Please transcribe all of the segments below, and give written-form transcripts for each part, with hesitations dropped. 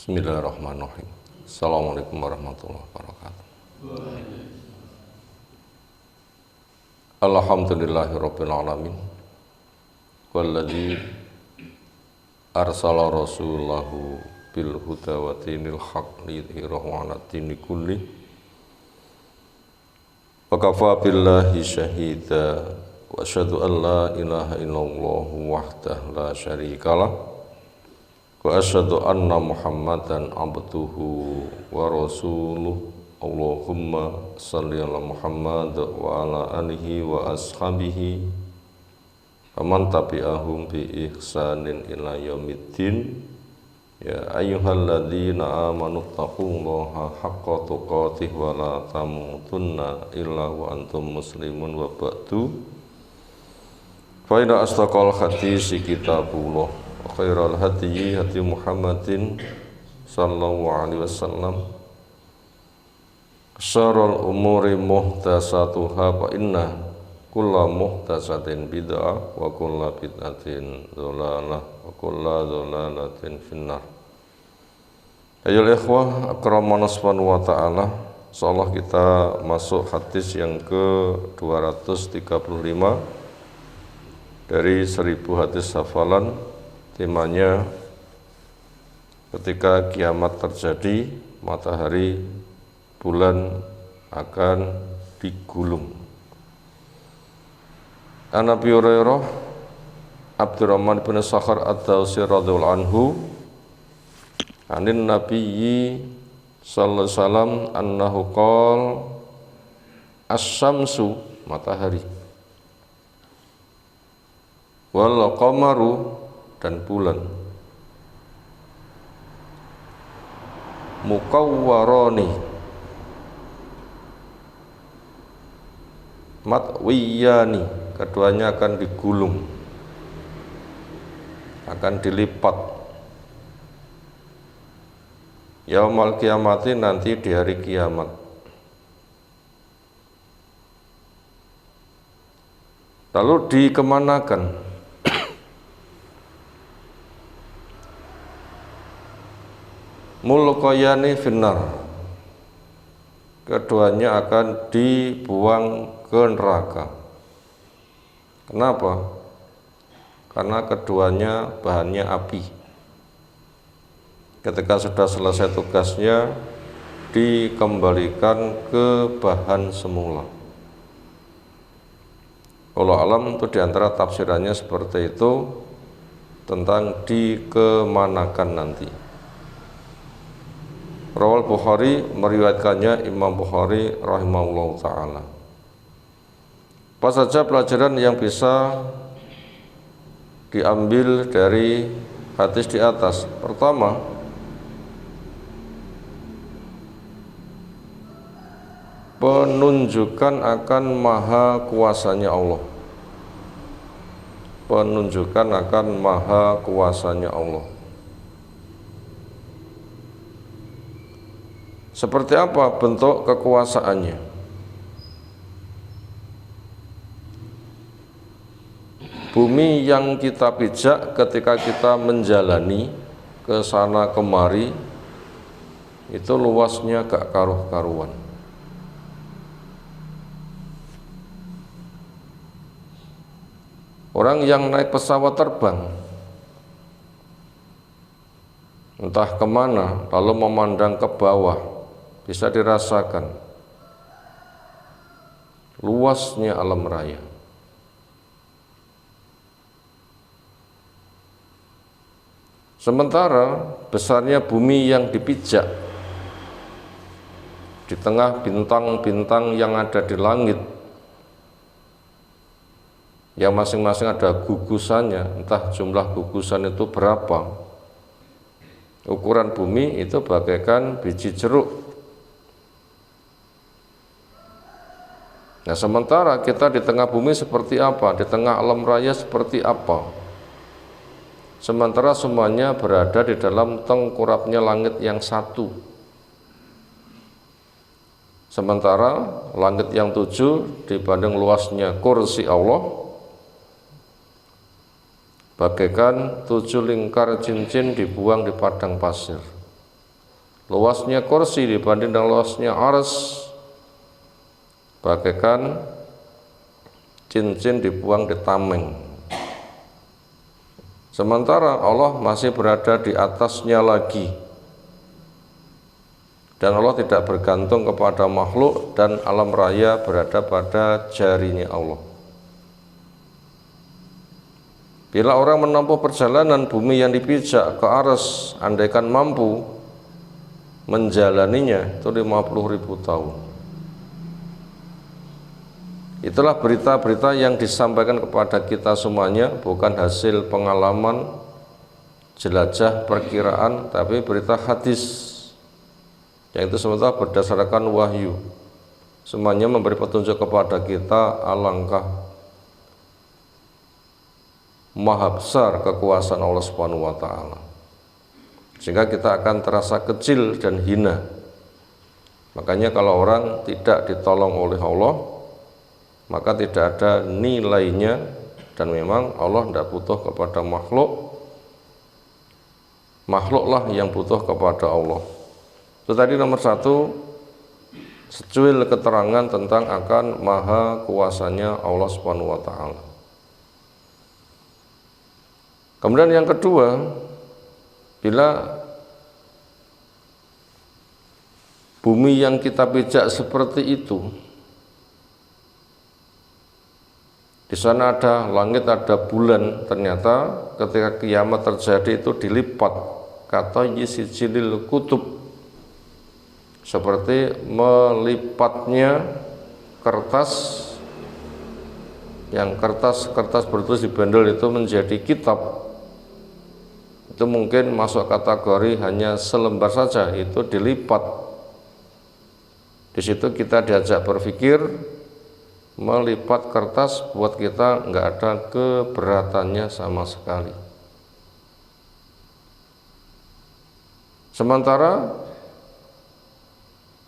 Bismillahirrahmanirrahim. Assalamualaikum warahmatullahi wabarakatuh. Alhamdulillahirabbil alamin. Walladzi arsala rasulahu bil huda wa dinil haqq liyudhhirahu 'ala dini kulli. Wa kafa billahi syahida wa asyhadu an la ilaha illallah wahdahu la syarikalah. Wa asyhadu anna Muhammadan abduhu wa rasuluh. Allahumma shalli ala Muhammad wa ala alihi wa ashabihi wa man tabi'ahum bi ihsanin ila yaumiddin. Ya ayyuhalladzina amanu taqullaha haqqa tuqatih wa la tamutunna illa wa antum muslimun wa ba'du. Fa inna asdaqal hadisi kitabullah wa khairal hadyi hadyi Muhammadin sallallahu alaihi wasallam. Syarrul umuri muhdatsatuha fa inna kulla muhdatsatin bid'ah wa kulla bid'atin dhalalah wa kulla dhalalatin finnar. Ayolah ikhwah akramana subhanahu wa ta'ala. Insyaallah kita masuk hadis yang ke-235 dari 1000 hadis hafalan. Temanya ketika kiamat terjadi, matahari bulan akan digulung. An Abi Hurairah Abdurrahman bin Sakhar ad-Dawsi radhiyallahu anhu anin nabiyyi sallallahu alaihi wasallam annahu qala asy-syamsu matahari wal qamaru dan bulan mukawwarani matwiyani, keduanya akan digulung, akan dilipat yaumal kiamati, nanti di hari kiamat. Lalu dikemanakan? Mulqayani finnar, keduanya akan dibuang ke neraka. Kenapa? Karena keduanya bahannya api. Ketika sudah selesai tugasnya, dikembalikan ke bahan semula. Wallahu alam, itu diantara tafsirannya seperti itu tentang dikemanakan nanti. Rawal Bukhari, meriwayatkannya Imam Bukhari rahimahullah ta'ala. Apa saja pelajaran yang bisa diambil dari hadis di atas? Pertama, penunjukan akan maha kuasanya Allah. Penunjukan akan maha kuasanya Allah. Seperti apa bentuk kekuasaannya? Bumi yang kita pijak ketika kita menjalani ke sana kemari itu luasnya gak karuh-karuan. Orang yang naik pesawat terbang entah kemana lalu memandang ke bawah, bisa dirasakan luasnya alam raya. Sementara besarnya bumi yang dipijak di tengah bintang-bintang yang ada di langit, yang masing-masing ada gugusannya, entah jumlah gugusan itu berapa. Ukuran bumi itu bagaikan biji jeruk. Nah, sementara kita di tengah bumi seperti apa, di tengah alam raya seperti apa? Sementara semuanya berada di dalam tengkurapnya langit yang satu. Sementara langit yang 7 dibanding luasnya kursi Allah bagaikan 7 lingkar cincin dibuang di padang pasir. luasnya kursi dibanding dengan luasnya arsy bagaikan cincin dibuang di tameng. Sementara Allah masih berada di atasnya lagi, dan Allah tidak bergantung kepada makhluk, dan alam raya berada pada jarinya Allah. Bila orang menempuh perjalanan bumi yang dipijak ke arsy, andaikan mampu menjalaninya, itu 50.000 tahun. Itulah berita-berita yang disampaikan kepada kita semuanya, bukan hasil pengalaman, jelajah, perkiraan, tapi berita hadis, yang itu sementara berdasarkan wahyu. Semuanya memberi petunjuk kepada kita alangkah maha besar kekuasaan Allah Subhanahu wa taala. Sehingga kita akan terasa kecil dan hina. Makanya kalau orang tidak ditolong oleh Allah, maka tidak ada nilainya, dan memang Allah tidak butuh kepada makhluk, makhluklah yang butuh kepada Allah. Itu tadi nomor 1, secuil keterangan tentang akan maha kuasanya Allah Subhanahu wa taala. Kemudian yang kedua, bila bumi yang kita pijak seperti itu, di sana ada langit, ada bulan, ternyata ketika kiamat terjadi itu dilipat, kata yisijilil kutub, seperti melipatnya kertas, yang kertas bertulis di bendel itu menjadi kitab. Itu mungkin masuk kategori hanya selembar saja, itu dilipat. Di situ kita diajak berpikir, melipat kertas buat kita nggak ada keberatannya sama sekali. Sementara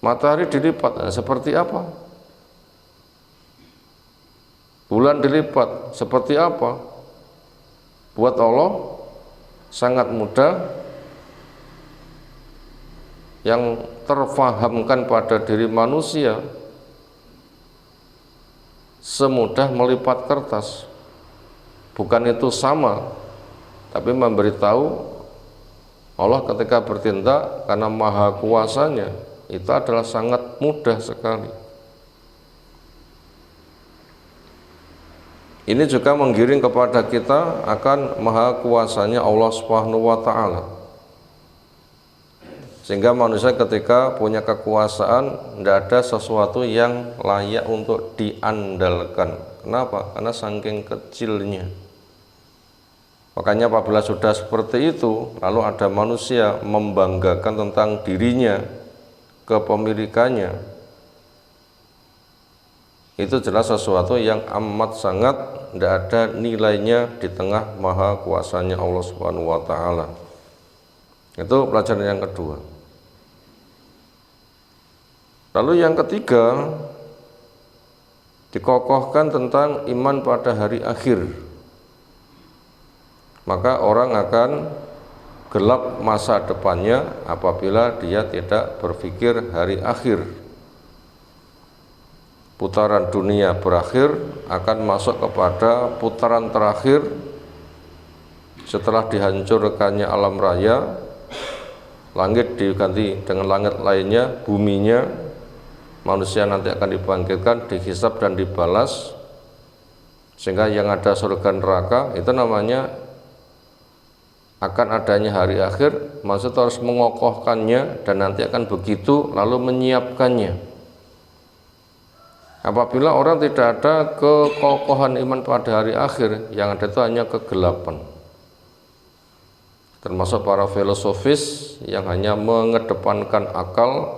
matahari dilipat, seperti apa? Bulan dilipat, seperti apa? Buat Allah sangat mudah, yang terfahamkan pada diri manusia semudah melipat kertas. Bukan itu sama, tapi memberitahu Allah ketika bertindak karena maha kuasanya itu adalah sangat mudah sekali. Ini juga menggiring kepada kita akan maha kuasanya Allah Subhanahu wa taala. Sehingga manusia ketika punya kekuasaan, tidak ada sesuatu yang layak untuk diandalkan. Kenapa? Karena saking kecilnya. Makanya apabila sudah seperti itu, lalu ada manusia membanggakan tentang dirinya, kepemilikannya, itu jelas sesuatu yang amat sangat tidak ada nilainya di tengah maha kuasanya Allah Subhanahu wa taala. Itu pelajaran yang kedua. Lalu yang ketiga, dikokohkan tentang iman pada hari akhir. Maka orang akan gelap masa depannya apabila dia tidak berpikir hari akhir. Putaran dunia berakhir, akan masuk kepada putaran terakhir setelah dihancurkannya alam raya, langit diganti dengan langit lainnya, buminya, manusia nanti akan dibangkitkan, dihisab dan dibalas, sehingga yang ada surga neraka. Itu namanya akan adanya hari akhir. Maksud harus mengokohkannya dan nanti akan begitu, lalu menyiapkannya. Apabila orang tidak ada kekokohan iman pada hari akhir, yang ada itu hanya kegelapan. Termasuk para filosofis yang hanya mengedepankan akal,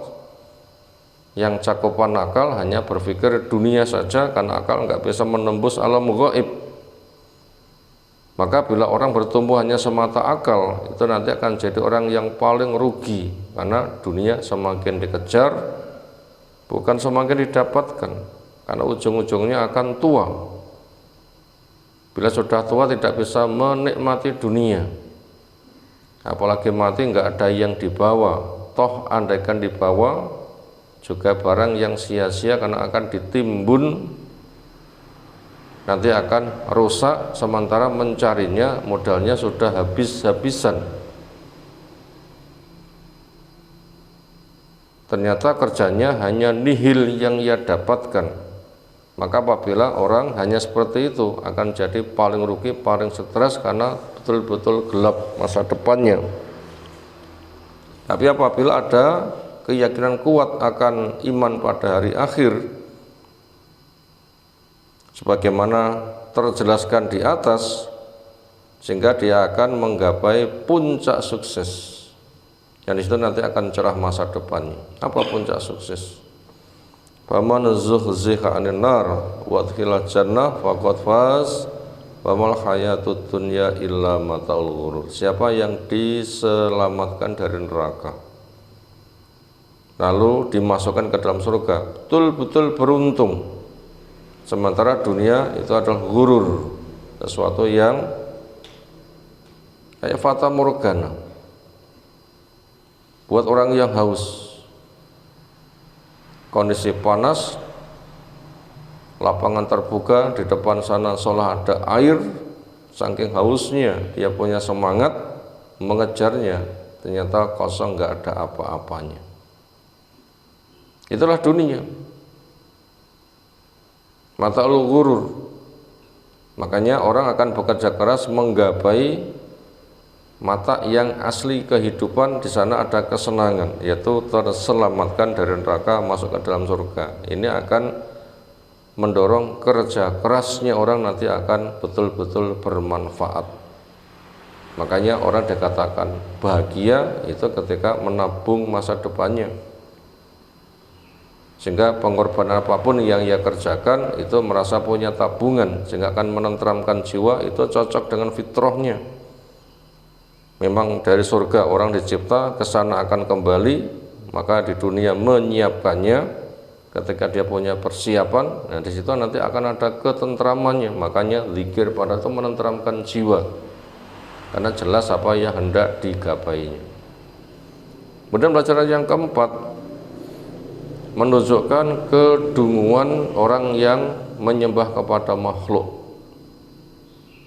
yang cakupan akal hanya berpikir dunia saja, karena akal nggak bisa menembus alam gaib. Maka bila orang bertumbuh hanya semata akal, itu nanti akan jadi orang yang paling rugi, karena dunia semakin dikejar bukan semakin didapatkan, karena ujung-ujungnya akan tua. Bila sudah tua tidak bisa menikmati dunia, apalagi mati nggak ada yang dibawa, toh andaikan dibawa juga barang yang sia-sia karena akan ditimbun, nanti akan rusak, sementara mencarinya modalnya sudah habis-habisan. Ternyata kerjanya hanya nihil yang ia dapatkan. Maka apabila orang hanya seperti itu akan jadi paling rugi, paling stres karena betul-betul gelap masa depannya. Tapi apabila ada keyakinan kuat akan iman pada hari akhir, sebagaimana terjelaskan di atas, sehingga dia akan menggapai puncak sukses. Dan disitu nanti akan cerah masa depannya. Apa puncak sukses? Faman zuhziha 'anil nar wa udkhilal jannah faqad faz wa mal hayatud dunya illa mataul ghurur. Siapa yang diselamatkan dari neraka lalu dimasukkan ke dalam surga, betul-betul beruntung. Sementara dunia itu adalah ghurur, sesuatu yang kayak fata morgana. Buat orang yang haus, kondisi panas, lapangan terbuka, di depan sana seolah ada air, saking hausnya dia punya semangat mengejarnya, ternyata kosong, nggak ada apa-apanya. Itulah dunia, mataul ghurur. Makanya orang akan bekerja keras menggapai mata yang asli kehidupan. Di sana ada kesenangan, yaitu terselamatkan dari neraka, masuk ke dalam surga. Ini akan mendorong kerja kerasnya orang, nanti akan betul-betul bermanfaat. Makanya orang dikatakan bahagia itu ketika menabung masa depannya, sehingga pengorbanan apapun yang ia kerjakan itu merasa punya tabungan, sehingga akan menenteramkan jiwa. Itu cocok dengan fitrahnya. Memang dari surga orang dicipta, ke sana akan kembali, maka di dunia menyiapkannya. Ketika dia punya persiapan, nah di situ nanti akan ada ketentramannya. Makanya zikir pada itu menenteramkan jiwa, karena jelas apa yang hendak digapainya. Kemudian pelajaran yang keempat, menunjukkan kedunguan orang yang menyembah kepada makhluk,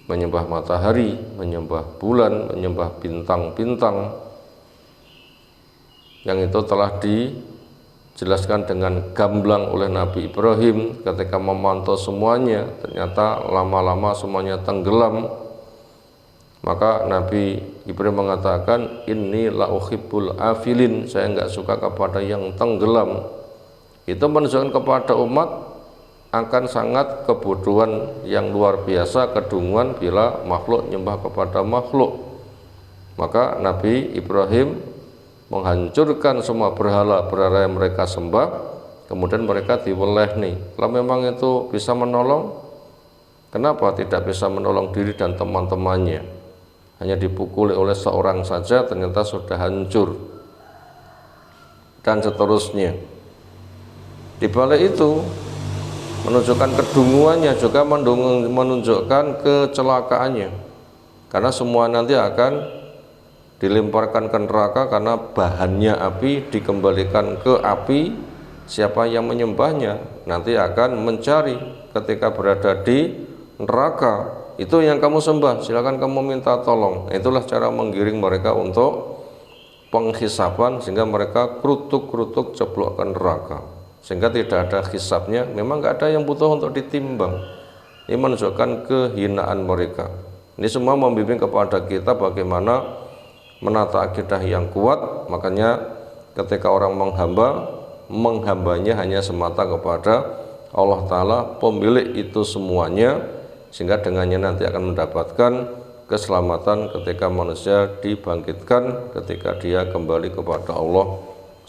menyembah matahari, menyembah bulan, menyembah bintang-bintang, yang itu telah dijelaskan dengan gamblang oleh Nabi Ibrahim ketika memantau semuanya. Ternyata lama-lama semuanya tenggelam. Maka Nabi Ibrahim mengatakan, inni la uhibbul afilin, saya enggak suka kepada yang tenggelam. Itu menunjukkan kepada umat akan sangat kebodohan yang luar biasa, kedunguan bila makhluk nyembah kepada makhluk. Maka Nabi Ibrahim menghancurkan semua berhala-berhala yang mereka sembah, kemudian mereka diweleh nih. Kalau memang itu bisa menolong, kenapa tidak bisa menolong diri dan teman-temannya? Hanya dipukuli oleh seorang saja ternyata sudah hancur, dan seterusnya. Di balik itu menunjukkan kedunguannya, juga menunjukkan kecelakaannya, karena semua nanti akan dilemparkan ke neraka, karena bahannya api dikembalikan ke api. Siapa yang menyembahnya nanti akan mencari ketika berada di neraka, itu yang kamu sembah, silakan kamu minta tolong. Itulah cara menggiring mereka untuk penghisapan, sehingga mereka kerutuk-kerutuk ceplok ke neraka, sehingga tidak ada hisabnya. Memang nggak ada yang butuh untuk ditimbang. Ini menunjukkan kehinaan mereka. Ini semua membimbing kepada kita bagaimana menata akidah yang kuat. Makanya ketika orang menghambanya hanya semata kepada Allah Ta'ala, pemilik itu semuanya, sehingga dengannya nanti akan mendapatkan keselamatan ketika manusia dibangkitkan, ketika dia kembali kepada Allah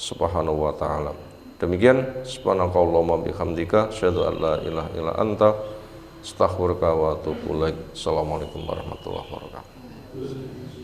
Subhanahu wa Ta'ala. Demikian, subhanakallahumma bihamdika asyhadu an la ilaha illa anta astaghfiruka wa atubu ilaik. Assalamualaikum warahmatullahi wabarakatuh.